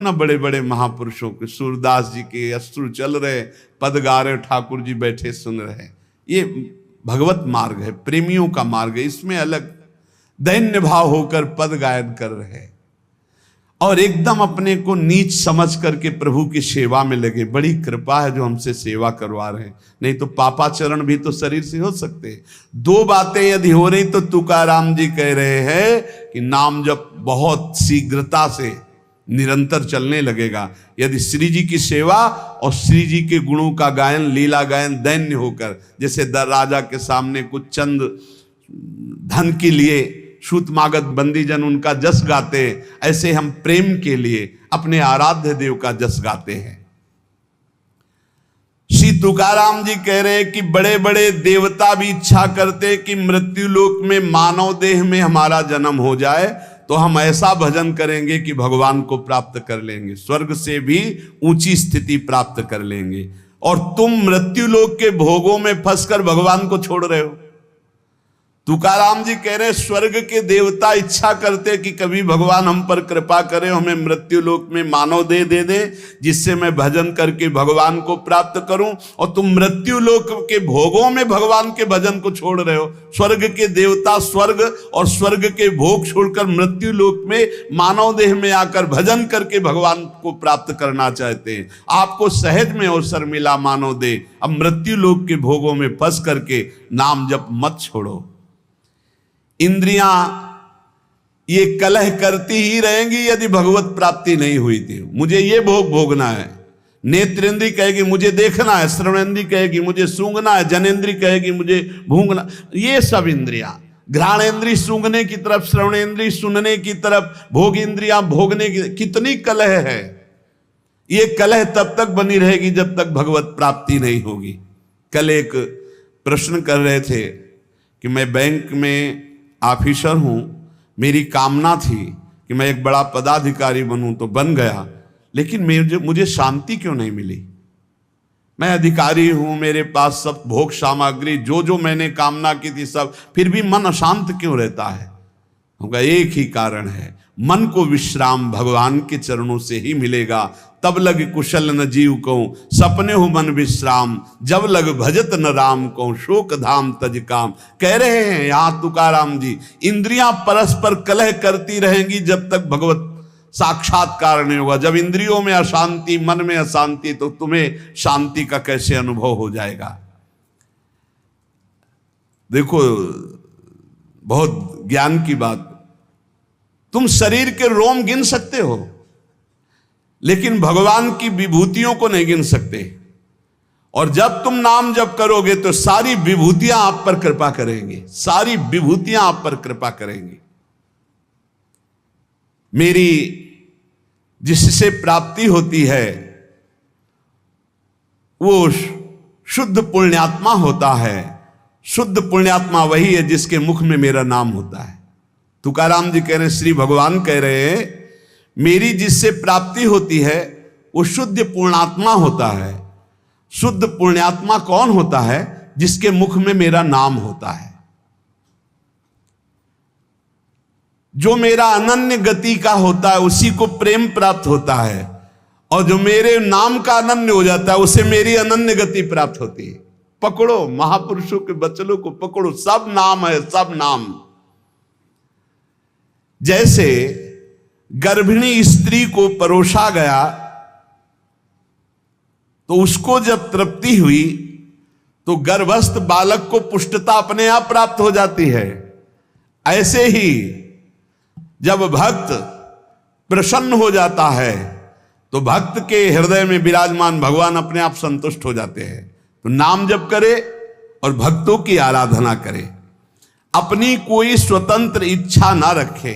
ना बड़े बड़े महापुरुषों के, सूरदास जी के अश्रु चल रहे, पद गा रहे, ठाकुर जी बैठे सुन रहे। ये भगवत मार्ग है, प्रेमियों का मार्ग है। इसमें अलग दैन्य भाव होकर पद गायन कर रहे और एकदम अपने को नीच समझ करके प्रभु की सेवा में लगे। बड़ी कृपा है जो हमसे सेवा करवा रहे हैं, नहीं तो पापाचरण भी तो शरीर से हो सकते। दो बातें यदि हो रही तो तुकाराम जी कह रहे हैं कि नाम जब बहुत शीघ्रता से निरंतर चलने लगेगा, यदि श्री जी की सेवा और श्री जी के गुणों का गायन, लीला गायन दैन्य होकर, जैसे राजा के सामने कुछ चंद धन के लिए सूतमागत बंदीजन उनका जस गाते, ऐसे हम प्रेम के लिए अपने आराध्य देव का जस गाते हैं। श्री तुकाराम जी कह रहे हैं कि बड़े बड़े देवता भी इच्छा करते कि मृत्यु लोक में मानव देह में हमारा जन्म हो जाए, तो हम ऐसा भजन करेंगे कि भगवान को प्राप्त कर लेंगे, स्वर्ग से भी ऊंची स्थिति प्राप्त कर लेंगे। और तुम मृत्यु लोक के भोगों में फंसकर भगवान को छोड़ रहे हो। तुकाराम जी कह रहे स्वर्ग के देवता इच्छा करते कि कभी भगवान हम पर कृपा करें, हमें मृत्यु लोक में मानव देह दे दे जिससे मैं भजन करके भगवान को प्राप्त करूं, और तुम मृत्यु लोक के भोगों में भगवान के भजन को छोड़ रहे हो। स्वर्ग के देवता स्वर्ग और स्वर्ग के भोग छोड़कर मृत्यु लोक में मानव देह में आकर भजन करके भगवान को प्राप्त करना चाहते हैं। आपको सहज में अवसर मिला मानव देह, अब मृत्यु लोक के भोगों में फंस करके नाम जप मत छोड़ो। इंद्रियां ये कलह करती ही रहेंगी यदि भगवत प्राप्ति नहीं हुई थी। मुझे ये भोग भोगना है, नेत्रेंद्री कहेगी मुझे देखना है, श्रवणेंद्री कहेगी मुझे सूंघना है, जनेंद्री कहेगी मुझे भूंगना। ये सब इंद्रियां, घ्राणेंद्री सूंघने की तरफ, श्रवणेंद्री सुनने की तरफ, भोग इंद्रियां भोगने की। कितनी कलह है। ये कलह तब तक बनी रहेगी जब तक भगवत प्राप्ति नहीं होगी। कल एक प्रश्न कर रहे थे कि मैं बैंक में ऑफिसर हूं, मेरी कामना थी कि मैं एक बड़ा पदाधिकारी बनूं, तो बन गया, लेकिन मुझे शांति क्यों नहीं मिली। मैं अधिकारी हूं, मेरे पास सब भोग सामग्री जो मैंने कामना की थी सब, फिर भी मन अशांत क्यों रहता है। होगा एक ही कारण है, मन को विश्राम भगवान के चरणों से ही मिलेगा। तब लग कुशल न जीव को सपने हो मन विश्राम, जब लग भजत न राम को शोक धाम तज काम। कह रहे हैं यहां तुकाराम जी, इंद्रियां परस्पर कलह करती रहेंगी जब तक भगवत साक्षात्कार नहीं होगा। जब इंद्रियों में अशांति, मन में अशांति, तो तुम्हें शांति का कैसे अनुभव हो जाएगा। देखो बहुत ज्ञान की बात, तुम शरीर के रोम गिन सकते हो लेकिन भगवान की विभूतियों को नहीं गिन सकते। और जब तुम नाम जप करोगे तो सारी विभूतियां आप पर कृपा करेंगी, सारी विभूतियां आप पर कृपा करेंगी। मेरी जिससे प्राप्ति होती है वो शुद्ध पुण्यात्मा होता है। शुद्ध पुण्यात्मा वही है जिसके मुख में मेरा नाम होता है। तुकाराम जी कह रहे हैं, श्री भगवान कह रहे हैं, मेरी जिससे प्राप्ति होती है वो शुद्ध पूर्णात्मा होता है। शुद्ध पुण्यात्मा कौन होता है? जिसके मुख में मेरा नाम होता है, जो मेरा अनन्य गति का होता है, उसी को प्रेम प्राप्त होता है। और जो मेरे नाम का अनन्य हो जाता है उसे मेरी अनन्य गति प्राप्त होती है। पकड़ो महापुरुषों के वचनों को, पकड़ो, सब नाम है, सब नाम। जैसे गर्भिणी स्त्री को परोसा गया तो उसको जब तृप्ति हुई तो गर्भस्थ बालक को पुष्टता अपने आप प्राप्त हो जाती है। ऐसे ही जब भक्त प्रसन्न हो जाता है तो भक्त के हृदय में विराजमान भगवान अपने आप संतुष्ट हो जाते हैं। तो नाम जप करे और भक्तों की आराधना करे, अपनी कोई स्वतंत्र इच्छा ना रखे,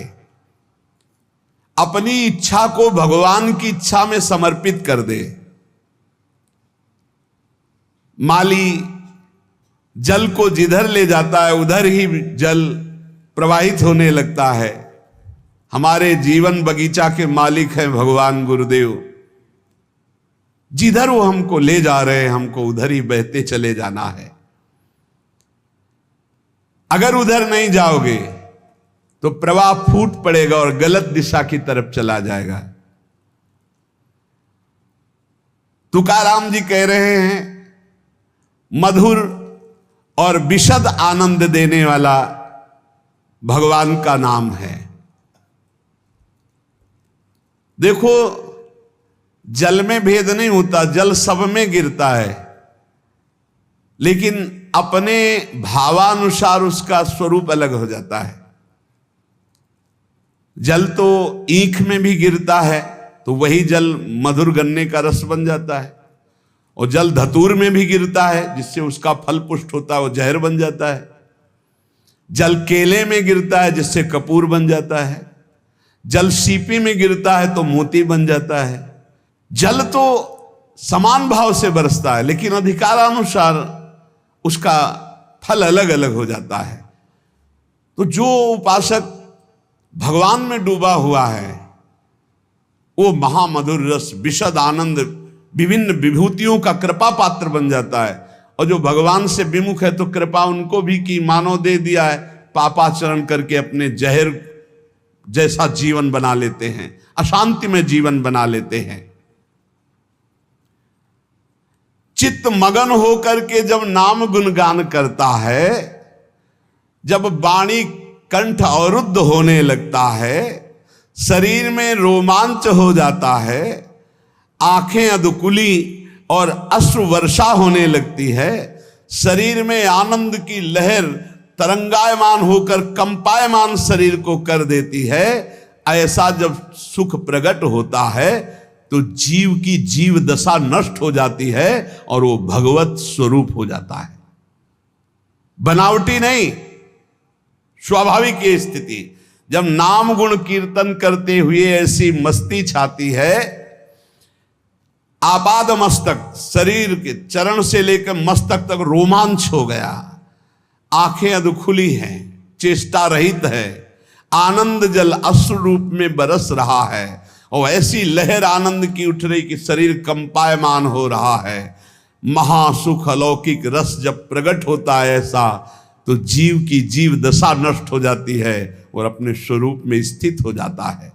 अपनी इच्छा को भगवान की इच्छा में समर्पित कर दे। माली जल को जिधर ले जाता है उधर ही जल प्रवाहित होने लगता है। हमारे जीवन बगीचा के मालिक हैं भगवान गुरुदेव। जिधर वो हमको ले जा रहे हैं हमको उधर ही बहते चले जाना है। अगर उधर नहीं जाओगे तो प्रवाह फूट पड़ेगा और गलत दिशा की तरफ चला जाएगा। तुकाराम जी कह रहे हैं मधुर और विशद आनंद देने वाला भगवान का नाम है। देखो, जल में भेद नहीं होता, जल सब में गिरता है, लेकिन अपने भावानुसार उसका स्वरूप अलग हो जाता है। जल तो ईख में भी गिरता है तो वही जल मधुर गन्ने का रस बन जाता है, और जल धतूर में भी गिरता है जिससे उसका फल पुष्ट होता है, वो जहर बन जाता है। जल केले में गिरता है जिससे कपूर बन जाता है। जल सीपी में गिरता है तो मोती बन जाता है। जल तो समान भाव से बरसता है, लेकिन अधिकारानुसार उसका फल अलग अलग हो जाता है। तो जो उपासक भगवान में डूबा हुआ है वो महामधुर रस, विशद आनंद, विभिन्न विभूतियों का कृपा पात्र बन जाता है। और जो भगवान से विमुख है तो कृपा उनको भी की मानव दे दिया है, पापाचरण करके अपने जहर जैसा जीवन बना लेते हैं, अशांति में जीवन बना लेते हैं। चित्त मगन होकर के जब नाम गुणगान करता है, जब वाणी कंठ अवरुद्ध होने लगता है, शरीर में रोमांच हो जाता है, आंखें अधकुली और अश्रु वर्षा होने लगती है, शरीर में आनंद की लहर तरंगायमान होकर कंपायमान शरीर को कर देती है, ऐसा जब सुख प्रकट होता है तो जीव की जीव दशा नष्ट हो जाती है और वो भगवत स्वरूप हो जाता है। बनावटी नहीं, स्वाभाविक ये स्थिति। जब नाम गुण कीर्तन करते हुए ऐसी मस्ती छाती है, आपाद मस्तक, शरीर के चरण से लेकर मस्तक तक रोमांच हो गया, आंखें अधखुली हैं, चेष्टा रहित है, आनंद जल अश्रु रूप में बरस रहा है, और ऐसी लहर आनंद की उठ रही कि शरीर कंपायमान हो रहा है। महासुख अलौकिक रस जब प्रकट होता है ऐसा, तो जीव की जीव दशा नष्ट हो जाती है और अपने स्वरूप में स्थित हो जाता है।